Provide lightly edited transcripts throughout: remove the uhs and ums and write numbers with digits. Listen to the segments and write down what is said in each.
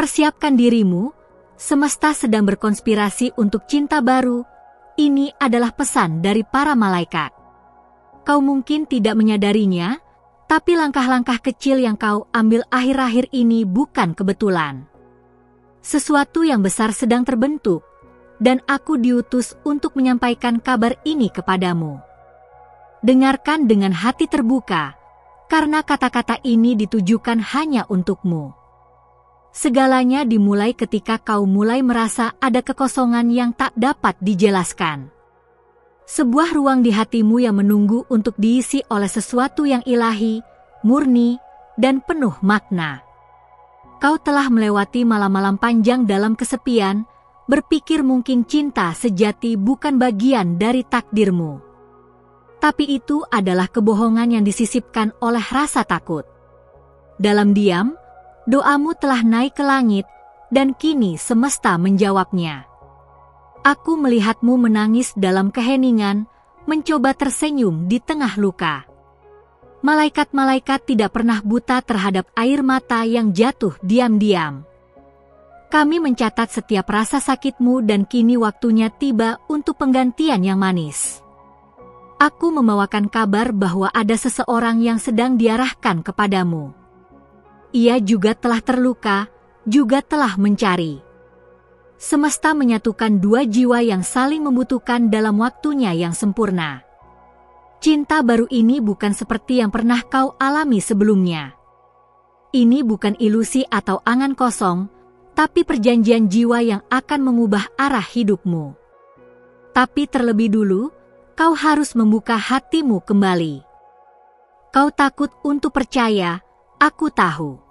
Persiapkan dirimu, semesta sedang berkonspirasi untuk cinta baru. Ini adalah pesan dari para malaikat. Kau mungkin tidak menyadarinya, tapi langkah-langkah kecil yang kau ambil akhir-akhir ini bukan kebetulan. Sesuatu yang besar sedang terbentuk, dan aku diutus untuk menyampaikan kabar ini kepadamu. Dengarkan dengan hati terbuka, karena kata-kata ini ditujukan hanya untukmu. Segalanya dimulai ketika kau mulai merasa ada kekosongan yang tak dapat dijelaskan. Sebuah ruang di hatimu yang menunggu untuk diisi oleh sesuatu yang ilahi, murni, dan penuh makna. Kau telah melewati malam-malam panjang dalam kesepian, berpikir mungkin cinta sejati bukan bagian dari takdirmu. Tapi itu adalah kebohongan yang disisipkan oleh rasa takut. Dalam diam, doamu telah naik ke langit, dan kini semesta menjawabnya. Aku melihatmu menangis dalam keheningan, mencoba tersenyum di tengah luka. Malaikat-malaikat tidak pernah buta terhadap air mata yang jatuh diam-diam. Kami mencatat setiap rasa sakitmu dan kini waktunya tiba untuk penggantian yang manis. Aku membawakan kabar bahwa ada seseorang yang sedang diarahkan kepadamu. Ia juga telah terluka, juga telah mencari. Semesta menyatukan dua jiwa yang saling membutuhkan dalam waktunya yang sempurna. Cinta baru ini bukan seperti yang pernah kau alami sebelumnya. Ini bukan ilusi atau angan kosong, tapi perjanjian jiwa yang akan mengubah arah hidupmu. Tapi terlebih dulu, kau harus membuka hatimu kembali. Kau takut untuk percaya, aku tahu.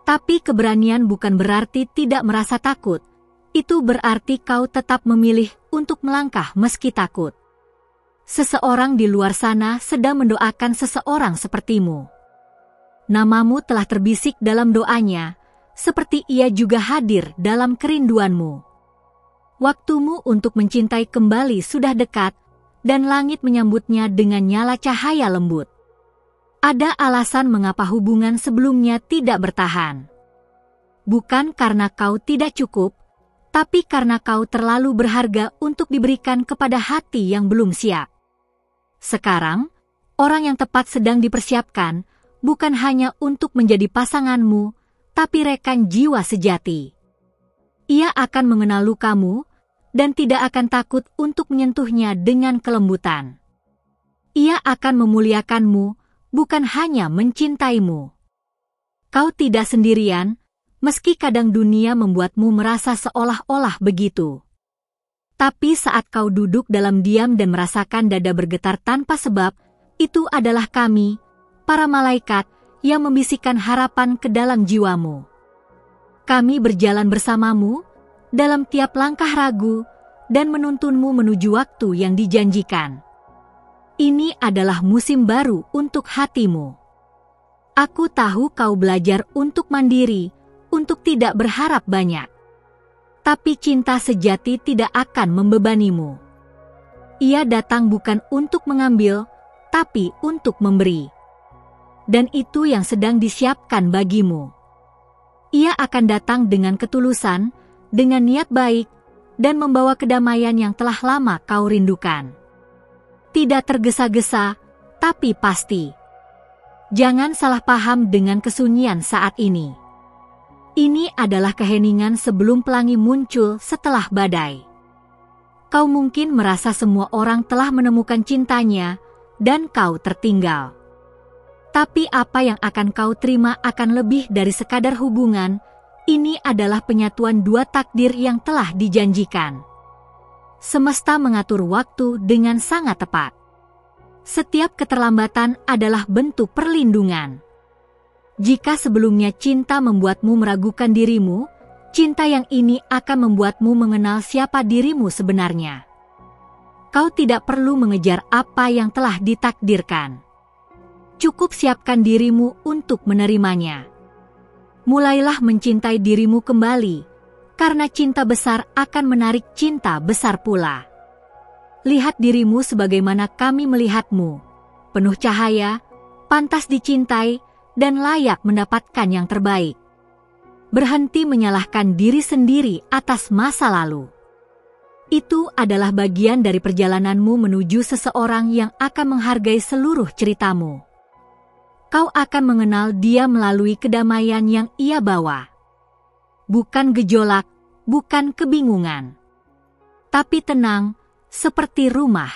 Tapi keberanian bukan berarti tidak merasa takut. Itu berarti kau tetap memilih untuk melangkah meski takut. Seseorang di luar sana sedang mendoakan seseorang sepertimu. Namamu telah terbisik dalam doanya, seperti ia juga hadir dalam kerinduanmu. Waktumu untuk mencintai kembali sudah dekat, dan langit menyambutnya dengan nyala cahaya lembut. Ada alasan mengapa hubungan sebelumnya tidak bertahan. Bukan karena kau tidak cukup, tapi karena kau terlalu berharga untuk diberikan kepada hati yang belum siap. Sekarang, orang yang tepat sedang dipersiapkan, bukan hanya untuk menjadi pasanganmu, tapi rekan jiwa sejati. Ia akan mengenal lukamu, dan tidak akan takut untuk menyentuhnya dengan kelembutan. Ia akan memuliakanmu, bukan hanya mencintaimu. Kau tidak sendirian, meski kadang dunia membuatmu merasa seolah-olah begitu. Tapi saat kau duduk dalam diam dan merasakan dada bergetar tanpa sebab, itu adalah kami, para malaikat, yang membisikkan harapan ke dalam jiwamu. Kami berjalan bersamamu, dalam tiap langkah ragu, dan menuntunmu menuju waktu yang dijanjikan. Ini adalah musim baru untuk hatimu. Aku tahu kau belajar untuk mandiri, untuk tidak berharap banyak. Tapi cinta sejati tidak akan membebanimu. Ia datang bukan untuk mengambil, tapi untuk memberi. Dan itu yang sedang disiapkan bagimu. Ia akan datang dengan ketulusan, dengan niat baik, dan membawa kedamaian yang telah lama kau rindukan. Tidak tergesa-gesa, tapi pasti. Jangan salah paham dengan kesunyian saat ini. Ini adalah keheningan sebelum pelangi muncul setelah badai. Kau mungkin merasa semua orang telah menemukan cintanya, dan kau tertinggal. Tapi apa yang akan kau terima akan lebih dari sekadar hubungan. Ini adalah penyatuan dua takdir yang telah dijanjikan. Semesta mengatur waktu dengan sangat tepat. Setiap keterlambatan adalah bentuk perlindungan. Jika sebelumnya cinta membuatmu meragukan dirimu, cinta yang ini akan membuatmu mengenal siapa dirimu sebenarnya. Kau tidak perlu mengejar apa yang telah ditakdirkan. Cukup siapkan dirimu untuk menerimanya. Mulailah mencintai dirimu kembali, karena cinta besar akan menarik cinta besar pula. Lihat dirimu sebagaimana kami melihatmu, penuh cahaya, pantas dicintai, dan layak mendapatkan yang terbaik. Berhenti menyalahkan diri sendiri atas masa lalu. Itu adalah bagian dari perjalananmu menuju seseorang yang akan menghargai seluruh ceritamu. Kau akan mengenal dia melalui kedamaian yang ia bawa. Bukan gejolak, bukan kebingungan. Tapi tenang, seperti rumah.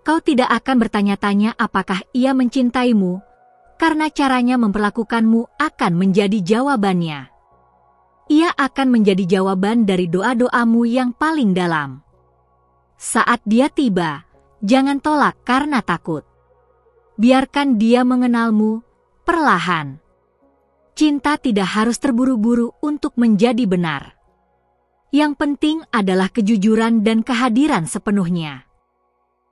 Kau tidak akan bertanya-tanya apakah ia mencintaimu, karena caranya memperlakukanmu akan menjadi jawabannya. Ia akan menjadi jawaban dari doa-doamu yang paling dalam. Saat dia tiba, jangan tolak karena takut. Biarkan dia mengenalmu perlahan. Cinta tidak harus terburu-buru untuk menjadi benar. Yang penting adalah kejujuran dan kehadiran sepenuhnya.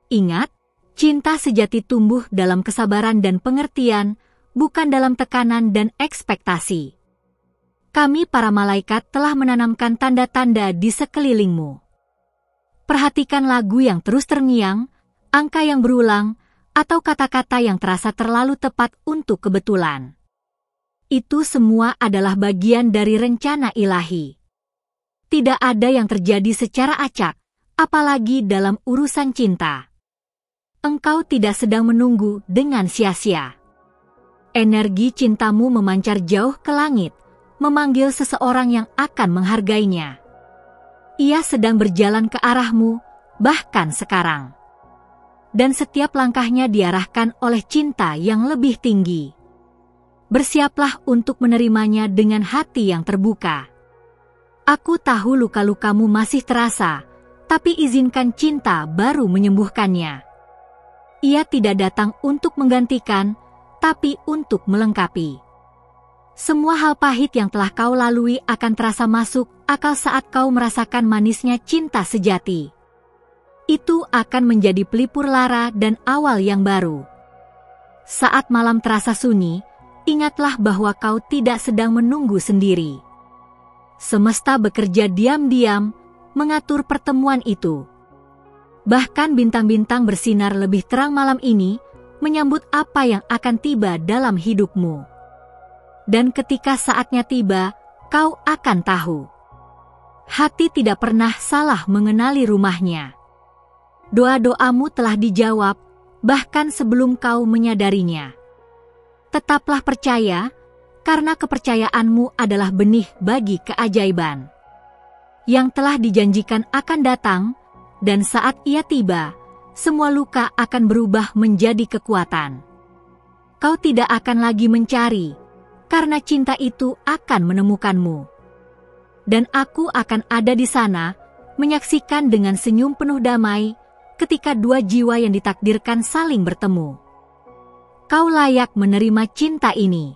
Ingat, cinta sejati tumbuh dalam kesabaran dan pengertian, bukan dalam tekanan dan ekspektasi. Kami para malaikat telah menanamkan tanda-tanda di sekelilingmu. Perhatikan lagu yang terus terngiang, angka yang berulang, atau kata-kata yang terasa terlalu tepat untuk kebetulan. Itu semua adalah bagian dari rencana ilahi. Tidak ada yang terjadi secara acak, apalagi dalam urusan cinta. Engkau tidak sedang menunggu dengan sia-sia. Energi cintamu memancar jauh ke langit, memanggil seseorang yang akan menghargainya. Ia sedang berjalan ke arahmu, bahkan sekarang. Dan setiap langkahnya diarahkan oleh cinta yang lebih tinggi. Bersiaplah untuk menerimanya dengan hati yang terbuka. Aku tahu luka-lukamu masih terasa, tapi izinkan cinta baru menyembuhkannya. Ia tidak datang untuk menggantikan, tapi untuk melengkapi. Semua hal pahit yang telah kau lalui akan terasa masuk akal saat kau merasakan manisnya cinta sejati. Itu akan menjadi pelipur lara dan awal yang baru. Saat malam terasa sunyi, ingatlah bahwa kau tidak sedang menunggu sendiri. Semesta bekerja diam-diam, mengatur pertemuan itu. Bahkan bintang-bintang bersinar lebih terang malam ini, menyambut apa yang akan tiba dalam hidupmu. Dan ketika saatnya tiba, kau akan tahu. Hati tidak pernah salah mengenali rumahnya. Doa-doamu telah dijawab, bahkan sebelum kau menyadarinya. Tetaplah percaya, karena kepercayaanmu adalah benih bagi keajaiban. Yang telah dijanjikan akan datang, dan saat ia tiba, semua luka akan berubah menjadi kekuatan. Kau tidak akan lagi mencari, karena cinta itu akan menemukanmu. Dan aku akan ada di sana, menyaksikan dengan senyum penuh damai, ketika dua jiwa yang ditakdirkan saling bertemu. Kau layak menerima cinta ini.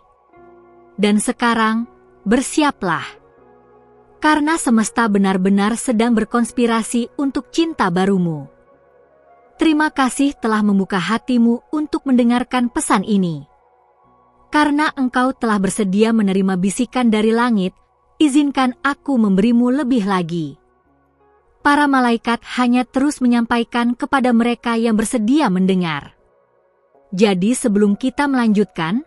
Dan sekarang, bersiaplah. Karena semesta benar-benar sedang berkonspirasi untuk cinta barumu. Terima kasih telah membuka hatimu untuk mendengarkan pesan ini. Karena engkau telah bersedia menerima bisikan dari langit, izinkan aku memberimu lebih lagi. Para malaikat hanya terus menyampaikan kepada mereka yang bersedia mendengar. Jadi sebelum kita melanjutkan,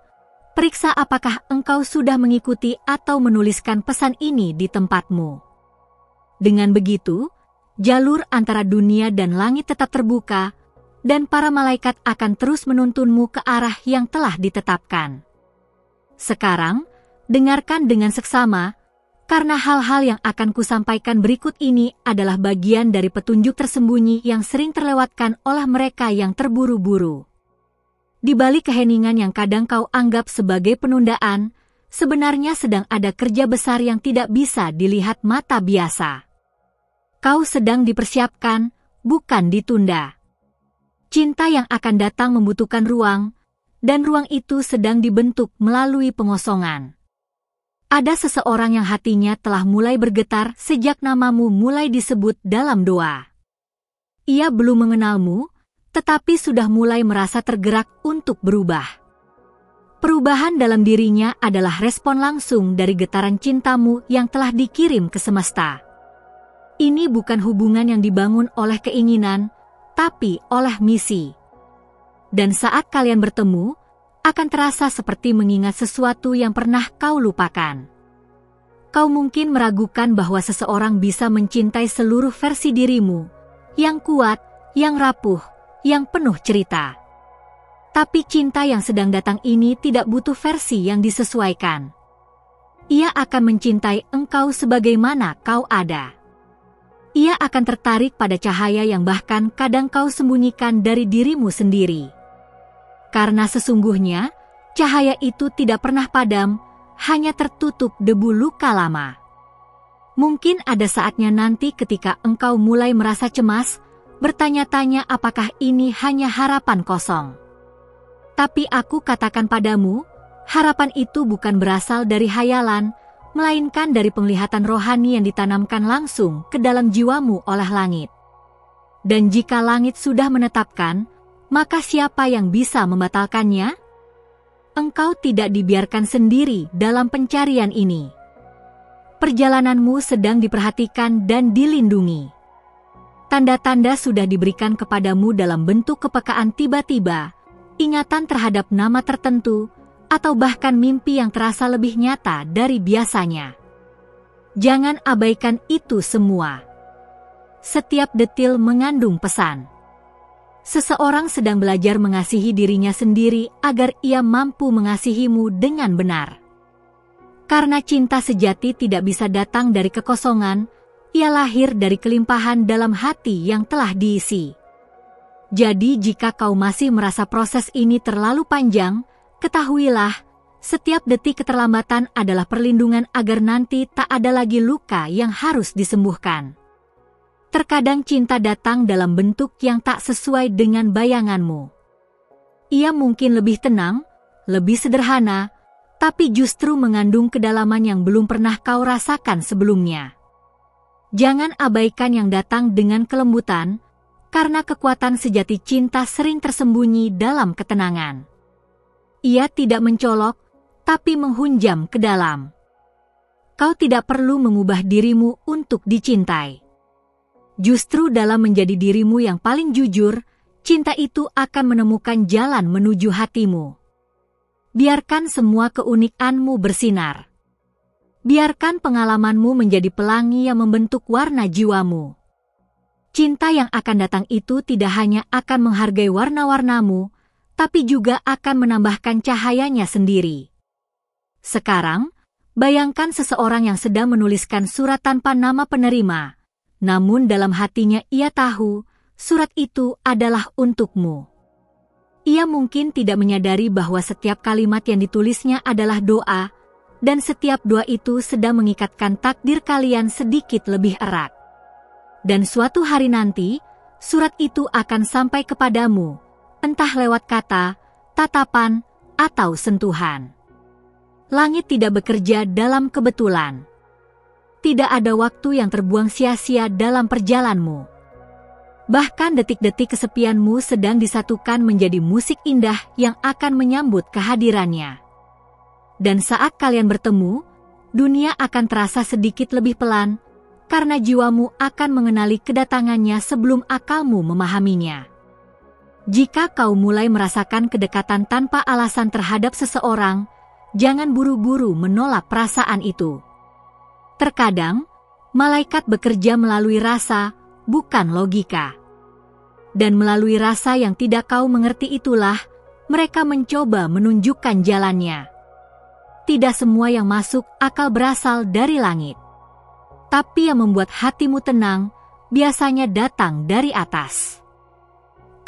periksa apakah engkau sudah mengikuti atau menuliskan pesan ini di tempatmu. Dengan begitu, jalur antara dunia dan langit tetap terbuka, dan para malaikat akan terus menuntunmu ke arah yang telah ditetapkan. Sekarang, dengarkan dengan seksama, karena hal-hal yang akan kusampaikan berikut ini adalah bagian dari petunjuk tersembunyi yang sering terlewatkan oleh mereka yang terburu-buru. Di balik keheningan yang kadang kau anggap sebagai penundaan, sebenarnya sedang ada kerja besar yang tidak bisa dilihat mata biasa. Kau sedang dipersiapkan, bukan ditunda. Cinta yang akan datang membutuhkan ruang, dan ruang itu sedang dibentuk melalui pengosongan. Ada seseorang yang hatinya telah mulai bergetar sejak namamu mulai disebut dalam doa. Ia belum mengenalmu, tetapi sudah mulai merasa tergerak untuk berubah. Perubahan dalam dirinya adalah respon langsung dari getaran cintamu yang telah dikirim ke semesta. Ini bukan hubungan yang dibangun oleh keinginan, tapi oleh misi. Dan saat kalian bertemu, akan terasa seperti mengingat sesuatu yang pernah kau lupakan. Kau mungkin meragukan bahwa seseorang bisa mencintai seluruh versi dirimu, yang kuat, yang rapuh, yang penuh cerita. Tapi cinta yang sedang datang ini tidak butuh versi yang disesuaikan. Ia akan mencintai engkau sebagaimana kau ada. Ia akan tertarik pada cahaya yang bahkan kadang kau sembunyikan dari dirimu sendiri. Karena sesungguhnya, cahaya itu tidak pernah padam, hanya tertutup debu luka lama. Mungkin ada saatnya nanti ketika engkau mulai merasa cemas, bertanya-tanya apakah ini hanya harapan kosong. Tapi aku katakan padamu, harapan itu bukan berasal dari hayalan, melainkan dari penglihatan rohani yang ditanamkan langsung ke dalam jiwamu oleh langit. Dan jika langit sudah menetapkan, maka siapa yang bisa membatalkannya? Engkau tidak dibiarkan sendiri dalam pencarian ini. Perjalananmu sedang diperhatikan dan dilindungi. Tanda-tanda sudah diberikan kepadamu dalam bentuk kepekaan tiba-tiba, ingatan terhadap nama tertentu, atau bahkan mimpi yang terasa lebih nyata dari biasanya. Jangan abaikan itu semua. Setiap detil mengandung pesan. Seseorang sedang belajar mengasihi dirinya sendiri agar ia mampu mengasihimu dengan benar. Karena cinta sejati tidak bisa datang dari kekosongan, ia lahir dari kelimpahan dalam hati yang telah diisi. Jadi jika kau masih merasa proses ini terlalu panjang, ketahuilah, setiap detik keterlambatan adalah perlindungan agar nanti tak ada lagi luka yang harus disembuhkan. Terkadang cinta datang dalam bentuk yang tak sesuai dengan bayanganmu. Ia mungkin lebih tenang, lebih sederhana, tapi justru mengandung kedalaman yang belum pernah kau rasakan sebelumnya. Jangan abaikan yang datang dengan kelembutan, karena kekuatan sejati cinta sering tersembunyi dalam ketenangan. Ia tidak mencolok, tapi menghunjam ke dalam. Kau tidak perlu mengubah dirimu untuk dicintai. Justru dalam menjadi dirimu yang paling jujur, cinta itu akan menemukan jalan menuju hatimu. Biarkan semua keunikanmu bersinar. Biarkan pengalamanmu menjadi pelangi yang membentuk warna jiwamu. Cinta yang akan datang itu tidak hanya akan menghargai warna-warnamu, tapi juga akan menambahkan cahayanya sendiri. Sekarang, bayangkan seseorang yang sedang menuliskan surat tanpa nama penerima. Namun dalam hatinya ia tahu, surat itu adalah untukmu. Ia mungkin tidak menyadari bahwa setiap kalimat yang ditulisnya adalah doa, dan setiap doa itu sedang mengikatkan takdir kalian sedikit lebih erat. Dan suatu hari nanti, surat itu akan sampai kepadamu, entah lewat kata, tatapan, atau sentuhan. Langit tidak bekerja dalam kebetulan. Tidak ada waktu yang terbuang sia-sia dalam perjalananmu. Bahkan detik-detik kesepianmu sedang disatukan menjadi musik indah yang akan menyambut kehadirannya. Dan saat kalian bertemu, dunia akan terasa sedikit lebih pelan, karena jiwamu akan mengenali kedatangannya sebelum akalmu memahaminya. Jika kau mulai merasakan kedekatan tanpa alasan terhadap seseorang, jangan buru-buru menolak perasaan itu. Terkadang, malaikat bekerja melalui rasa, bukan logika. Dan melalui rasa yang tidak kau mengerti itulah, mereka mencoba menunjukkan jalannya. Tidak semua yang masuk akal berasal dari langit. Tapi yang membuat hatimu tenang, biasanya datang dari atas.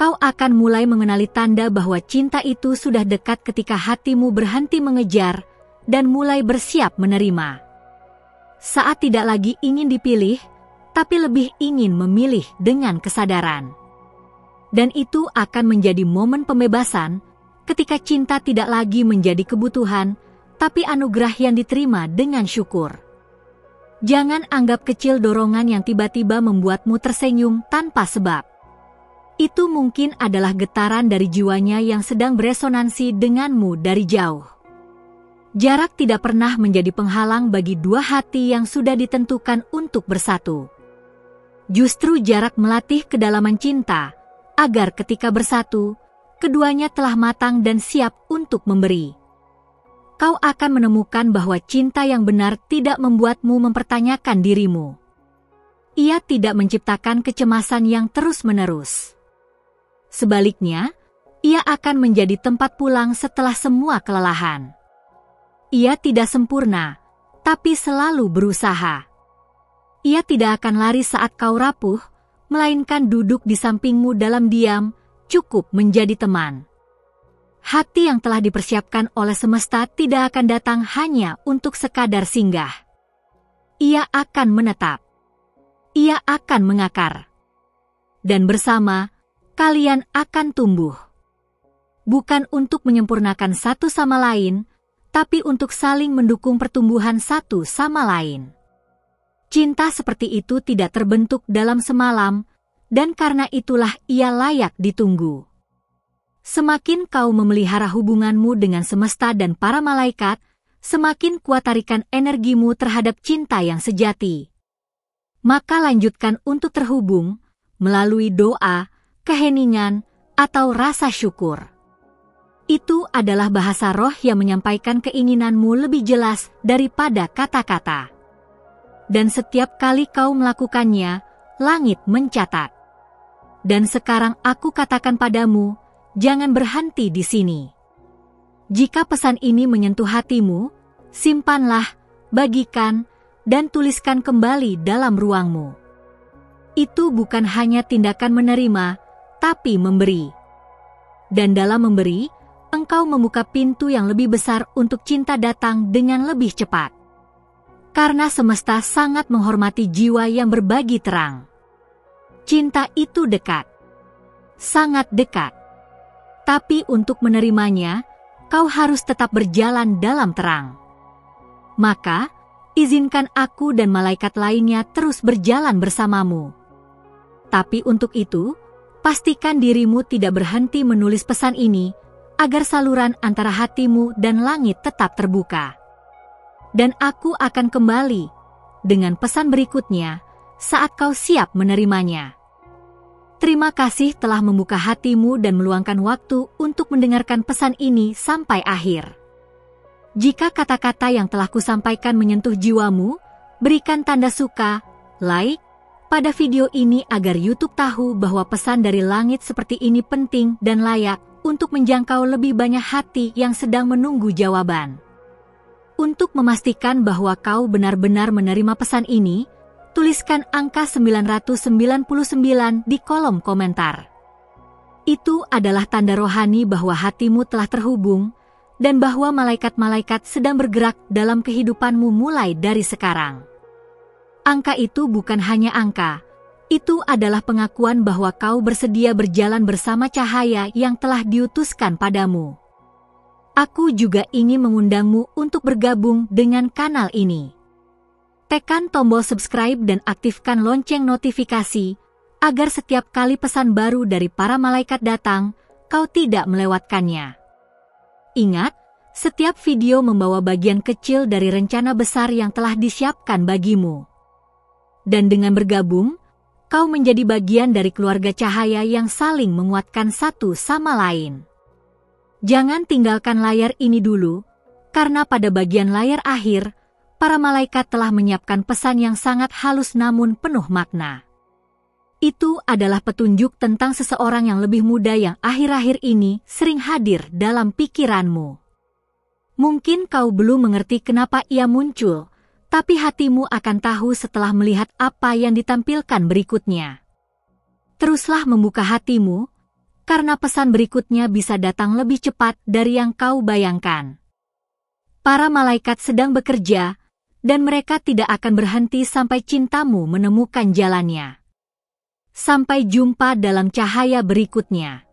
Kau akan mulai mengenali tanda bahwa cinta itu sudah dekat ketika hatimu berhenti mengejar dan mulai bersiap menerima. Saat tidak lagi ingin dipilih, tapi lebih ingin memilih dengan kesadaran. Dan itu akan menjadi momen pembebasan, ketika cinta tidak lagi menjadi kebutuhan, tapi anugerah yang diterima dengan syukur. Jangan anggap kecil dorongan yang tiba-tiba membuatmu tersenyum tanpa sebab. Itu mungkin adalah getaran dari jiwanya yang sedang beresonansi denganmu dari jauh. Jarak tidak pernah menjadi penghalang bagi dua hati yang sudah ditentukan untuk bersatu. Justru jarak melatih kedalaman cinta, agar ketika bersatu, keduanya telah matang dan siap untuk memberi. kau akan menemukan bahwa cinta yang benar tidak membuatmu mempertanyakan dirimu. Ia tidak menciptakan kecemasan yang terus-menerus. Sebaliknya, ia akan menjadi tempat pulang setelah semua kelelahan. Ia tidak sempurna, tapi selalu berusaha. Ia tidak akan lari saat kau rapuh, melainkan duduk di sampingmu dalam diam, cukup menjadi teman. Hati yang telah dipersiapkan oleh semesta tidak akan datang hanya untuk sekadar singgah. Ia akan menetap. Ia akan mengakar. Dan bersama, kalian akan tumbuh. Bukan untuk menyempurnakan satu sama lain, tapi untuk saling mendukung pertumbuhan satu sama lain. Cinta seperti itu tidak terbentuk dalam semalam, dan karena itulah ia layak ditunggu. Semakin kau memelihara hubunganmu dengan semesta dan para malaikat, semakin kuat tarikan energimu terhadap cinta yang sejati. Maka lanjutkan untuk terhubung melalui doa, keheningan, atau rasa syukur. Itu adalah bahasa roh yang menyampaikan keinginanmu lebih jelas daripada kata-kata. Dan setiap kali kau melakukannya, langit mencatat. Dan sekarang aku katakan padamu, jangan berhenti di sini. Jika pesan ini menyentuh hatimu, simpanlah, bagikan, dan tuliskan kembali dalam ruangmu. Itu bukan hanya tindakan menerima, tapi memberi. Dan dalam memberi, engkau membuka pintu yang lebih besar untuk cinta datang dengan lebih cepat. Karena semesta sangat menghormati jiwa yang berbagi terang. Cinta itu dekat. Sangat dekat. Tapi untuk menerimanya, kau harus tetap berjalan dalam terang. Maka, izinkan aku dan malaikat lainnya terus berjalan bersamamu. Tapi untuk itu, pastikan dirimu tidak berhenti menulis pesan ini, agar saluran antara hatimu dan langit tetap terbuka. Dan aku akan kembali dengan pesan berikutnya saat kau siap menerimanya. Terima kasih telah membuka hatimu dan meluangkan waktu untuk mendengarkan pesan ini sampai akhir. Jika kata-kata yang telah kusampaikan menyentuh jiwamu, berikan tanda suka, like, pada video ini agar YouTube tahu bahwa pesan dari langit seperti ini penting dan layak untuk menjangkau lebih banyak hati yang sedang menunggu jawaban. Untuk memastikan bahwa kau benar-benar menerima pesan ini, tuliskan angka 999 di kolom komentar. Itu adalah tanda rohani bahwa hatimu telah terhubung, dan bahwa malaikat-malaikat sedang bergerak dalam kehidupanmu mulai dari sekarang. Angka itu bukan hanya angka, itu adalah pengakuan bahwa kau bersedia berjalan bersama cahaya yang telah diutuskan padamu. Aku juga ingin mengundangmu untuk bergabung dengan kanal ini. Tekan tombol subscribe dan aktifkan lonceng notifikasi, agar setiap kali pesan baru dari para malaikat datang, kau tidak melewatkannya. Ingat, setiap video membawa bagian kecil dari rencana besar yang telah disiapkan bagimu. Dan dengan bergabung, kau menjadi bagian dari keluarga cahaya yang saling menguatkan satu sama lain. Jangan tinggalkan layar ini dulu, karena pada bagian layar akhir, para malaikat telah menyiapkan pesan yang sangat halus namun penuh makna. Itu adalah petunjuk tentang seseorang yang lebih muda yang akhir-akhir ini sering hadir dalam pikiranmu. Mungkin kau belum mengerti kenapa ia muncul, tapi hatimu akan tahu setelah melihat apa yang ditampilkan berikutnya. Teruslah membuka hatimu, karena pesan berikutnya bisa datang lebih cepat dari yang kau bayangkan. Para malaikat sedang bekerja, dan mereka tidak akan berhenti sampai cintamu menemukan jalannya. Sampai jumpa dalam cahaya berikutnya.